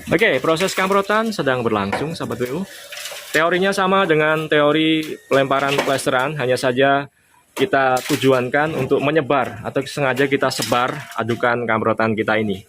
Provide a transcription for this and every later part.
Oke, proses kamprotan sedang berlangsung, sahabat WU. Teorinya sama dengan teori pelemparan plesteran, hanya saja kita tujuankan untuk menyebar atau sengaja kita sebar adukan kamprotan kita ini.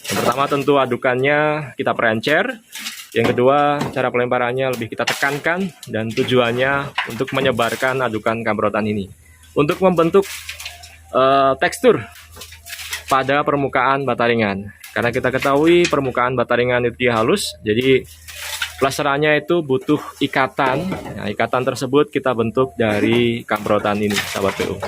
Yang pertama tentu adukannya kita perencer. Yang kedua, cara pelemparannya lebih kita tekankan dan tujuannya untuk menyebarkan adukan kamprotan ini. Untuk membentuk tekstur pada permukaan bata ringan. Karena kita ketahui permukaan bata ringan itu dia halus, jadi plesterannya itu butuh ikatan. Nah, ikatan tersebut kita bentuk dari kamprotan ini, sahabat PU.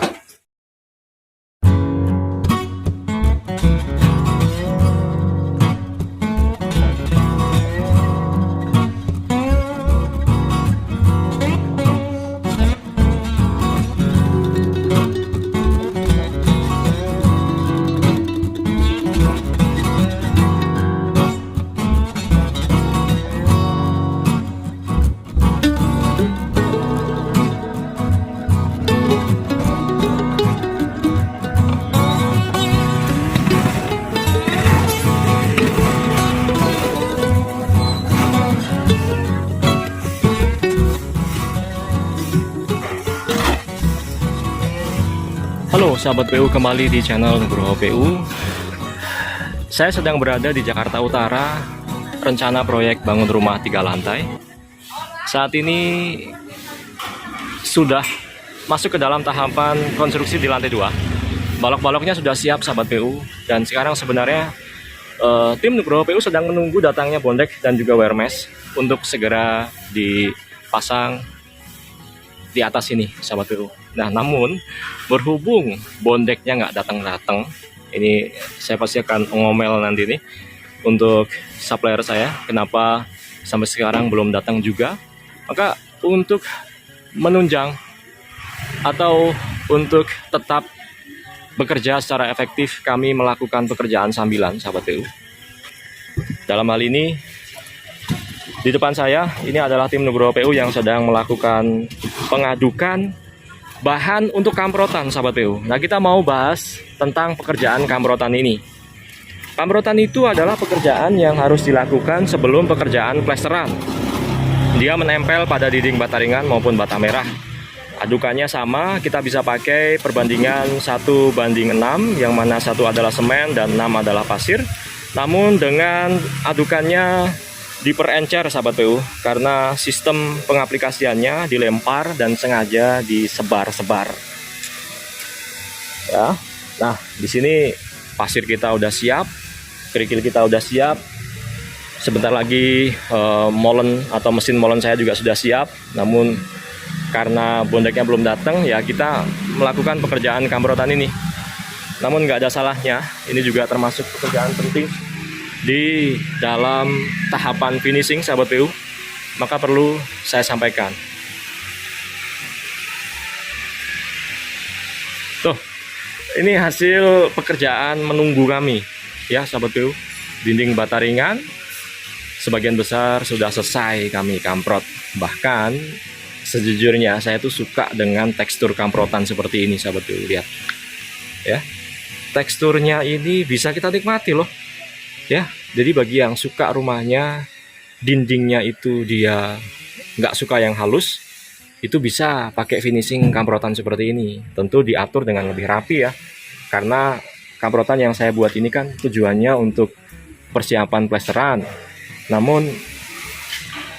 Halo sahabat PU, kembali di channel Nugroho PU. Saya sedang berada di Jakarta Utara, rencana proyek bangun rumah 3 lantai. Saat ini sudah masuk ke dalam tahapan konstruksi di lantai 2. Balok-baloknya sudah siap sahabat PU, dan sekarang sebenarnya tim Nugroho PU sedang menunggu datangnya bondek dan juga wire mesh untuk segera dipasang di atas ini sahabat PU. Nah, namun berhubung bondeknya nggak datang-datang, ini saya pasti akan ngomel nanti nih untuk supplier saya, kenapa sampai sekarang belum datang juga. Maka untuk menunjang atau untuk tetap bekerja secara efektif, kami melakukan pekerjaan sambilan sahabat PU. Dalam hal ini, di depan saya ini adalah tim Nugroho PU yang sedang melakukan pengadukan bahan untuk kamprotan sahabat PU. Nah, kita mau bahas tentang pekerjaan kamprotan ini. Kamprotan itu adalah pekerjaan yang harus dilakukan sebelum pekerjaan plesteran. Dia menempel pada dinding bata ringan maupun bata merah. Adukannya sama, kita bisa pakai perbandingan 1:6, yang mana 1 adalah semen dan 6 adalah pasir. Namun dengan adukannya diperencer sahabat PU, karena sistem pengaplikasiannya dilempar dan sengaja disebar-sebar. Ya. Nah, di sini pasir kita udah siap, kerikil kita udah siap. Sebentar lagi molen atau mesin molen saya juga sudah siap. Namun karena bondeknya belum datang, ya kita melakukan pekerjaan kamprotan ini. Namun nggak ada salahnya, ini juga termasuk pekerjaan penting di dalam tahapan finishing sahabat PU, maka perlu saya sampaikan. Tuh, ini hasil pekerjaan menunggu kami ya sahabat PU. Dinding bata ringan sebagian besar sudah selesai kami kamprot. Bahkan sejujurnya saya tuh suka dengan tekstur kamprotan seperti ini sahabat PU. Lihat ya, teksturnya ini bisa kita nikmati loh ya. Jadi bagi yang suka rumahnya dindingnya itu dia nggak suka yang halus, itu bisa pakai finishing kamprotan seperti ini. Tentu diatur dengan lebih rapi ya, karena kamprotan yang saya buat ini kan tujuannya untuk persiapan plesteran. Namun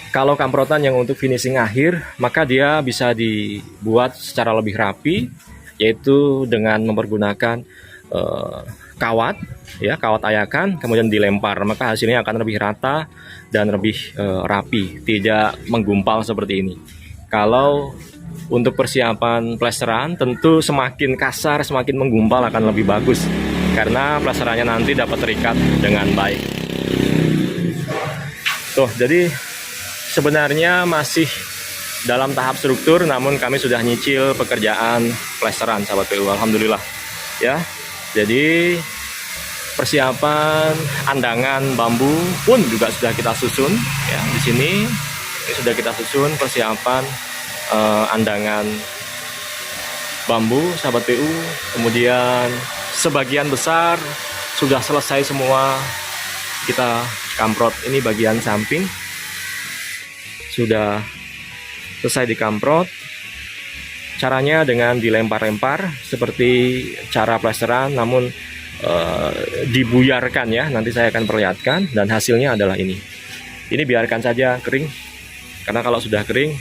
kalau kamprotan yang untuk finishing akhir, maka dia bisa dibuat secara lebih rapi, yaitu dengan mempergunakan kawat ya, kawat ayakan kemudian dilempar, maka hasilnya akan lebih rata dan lebih rapi, tidak menggumpal seperti ini. Kalau untuk persiapan plesteran, tentu semakin kasar, semakin menggumpal akan lebih bagus, karena plesterannya nanti dapat terikat dengan baik. Tuh, jadi sebenarnya masih dalam tahap struktur, namun kami sudah nyicil pekerjaan plesteran sahabat PU, alhamdulillah ya. Jadi persiapan andangan bambu pun juga sudah kita susun ya. Di sini ini sudah kita susun persiapan andangan bambu sahabat PU. Kemudian sebagian besar sudah selesai semua, kita kamprot ini bagian samping sudah selesai dikamprot. Caranya dengan dilempar-lempar seperti cara plesteran, namun dibuyarkan ya. Nanti saya akan perlihatkan, dan hasilnya adalah ini. Ini biarkan saja kering, karena kalau sudah kering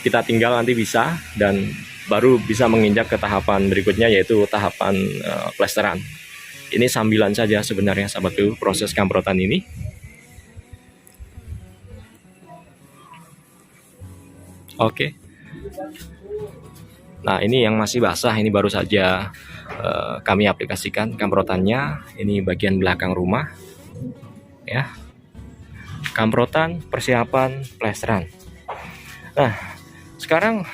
kita tinggal nanti bisa, dan baru bisa menginjak ke tahapan berikutnya, yaitu tahapan plesteran. Ini sambilan saja sebenarnya sahabat PU, proses kamprotan ini. Oke. Nah, ini yang masih basah, ini baru saja kami aplikasikan kamprotannya. Ini bagian belakang rumah ya, kamprotan persiapan plesteran. Nah, sekarang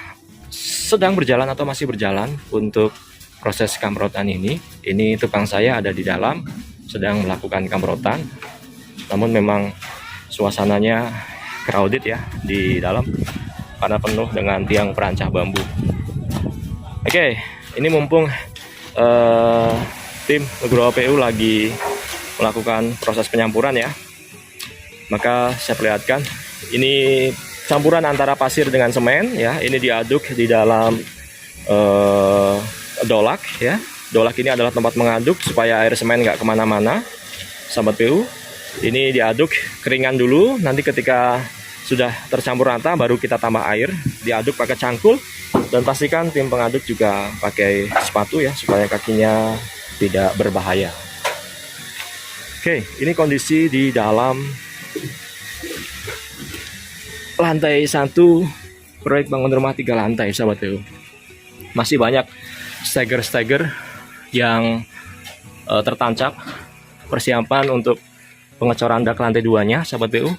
sedang berjalan atau masih berjalan untuk proses kamprotan ini. Ini tukang saya ada di dalam sedang melakukan kamprotan, namun memang suasananya crowded ya di dalam karena penuh dengan tiang perancah bambu. Oke, ini mumpung tim Nugroho PU lagi melakukan proses penyampuran ya, maka saya perlihatkan ini campuran antara pasir dengan semen ya. Ini diaduk di dalam dolak ya. Dolak ini adalah tempat mengaduk supaya air semen nggak kemana-mana, sahabat PU. Ini diaduk keringan dulu, nanti ketika sudah tercampur rata baru kita tambah air. Diaduk pakai cangkul, dan pastikan tim pengaduk juga pakai sepatu ya, supaya kakinya tidak berbahaya. Oke, ini kondisi di dalam lantai 1 proyek bangun rumah 3 lantai sahabat PU. Masih banyak steger-steger yang tertancap, persiapan untuk pengecoran dak lantai 2-nya sahabat PU.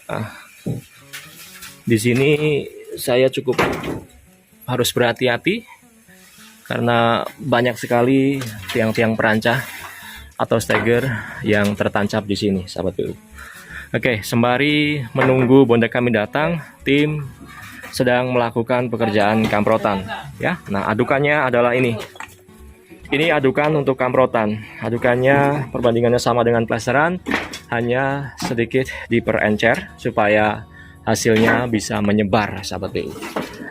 Nah, di sini saya cukup harus berhati-hati karena banyak sekali tiang-tiang perancah atau steger yang tertancap di sini sahabat PU. Oke, sembari menunggu bonda kami datang, tim sedang melakukan pekerjaan kamprotan ya. Nah, adukannya adalah ini. Ini adukan untuk kamprotan. Adukannya perbandingannya sama dengan plesteran, hanya sedikit diperencer supaya hasilnya bisa menyebar sahabat PU.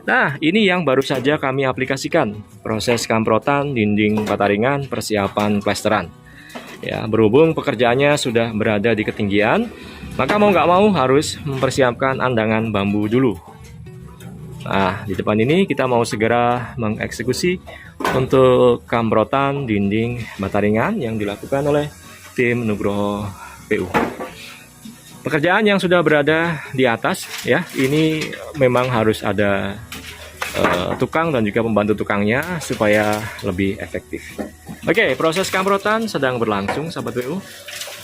Nah, ini yang baru saja kami aplikasikan, proses kamprotan dinding bata ringan persiapan plesteran ya. Berhubung pekerjaannya sudah berada di ketinggian, maka mau nggak mau harus mempersiapkan andangan bambu dulu. Nah, di depan ini kita mau segera mengeksekusi untuk kamprotan dinding bata ringan yang dilakukan oleh tim Nugroho PU. Pekerjaan yang sudah berada di atas ya, ini memang harus ada tukang dan juga pembantu tukangnya supaya lebih efektif. Oke, proses kamprotan sedang berlangsung sahabat PU.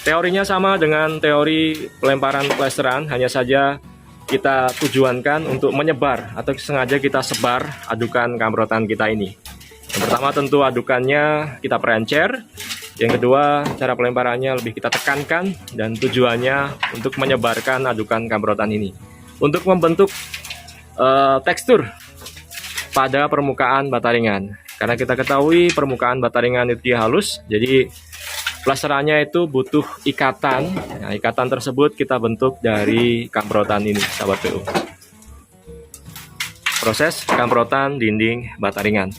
Teorinya sama dengan teori pelemparan plesteran, hanya saja kita tujuankan untuk menyebar atau sengaja kita sebar adukan kamprotan kita ini. Yang pertama tentu adukannya kita perencer. Yang kedua, cara pelemparannya lebih kita tekankan, dan tujuannya untuk menyebarkan adukan kamprotan ini untuk membentuk tekstur pada permukaan bata ringan. Karena kita ketahui permukaan bata ringan itu dia halus, jadi plesterannya itu butuh ikatan. Nah, ikatan tersebut kita bentuk dari kamprotan ini sahabat PU. Proses kamprotan dinding bata ringan.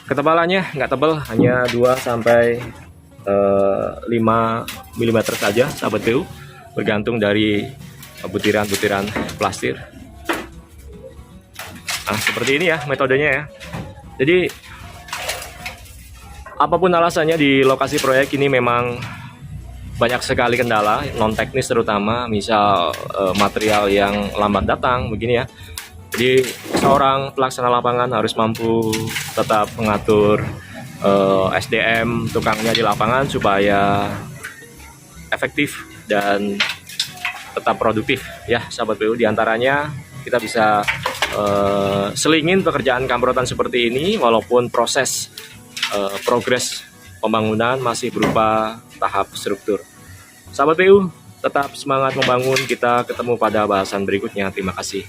Ketebalannya nggak tebal, hanya 2-5 mm saja sahabat PU, bergantung dari butiran-butiran plastir. Nah, seperti ini ya metodenya ya. Jadi apapun alasannya di lokasi proyek ini memang banyak sekali kendala non teknis, terutama misal material yang lambat datang begini ya. Jadi seorang pelaksana lapangan harus mampu tetap mengatur SDM tukangnya di lapangan supaya efektif dan tetap produktif ya sahabat PU. Di antaranya kita bisa selingin pekerjaan kamprotan seperti ini, walaupun proses progres pembangunan masih berupa tahap struktur. Sahabat PU, tetap semangat membangun. Kita ketemu pada bahasan berikutnya. Terima kasih.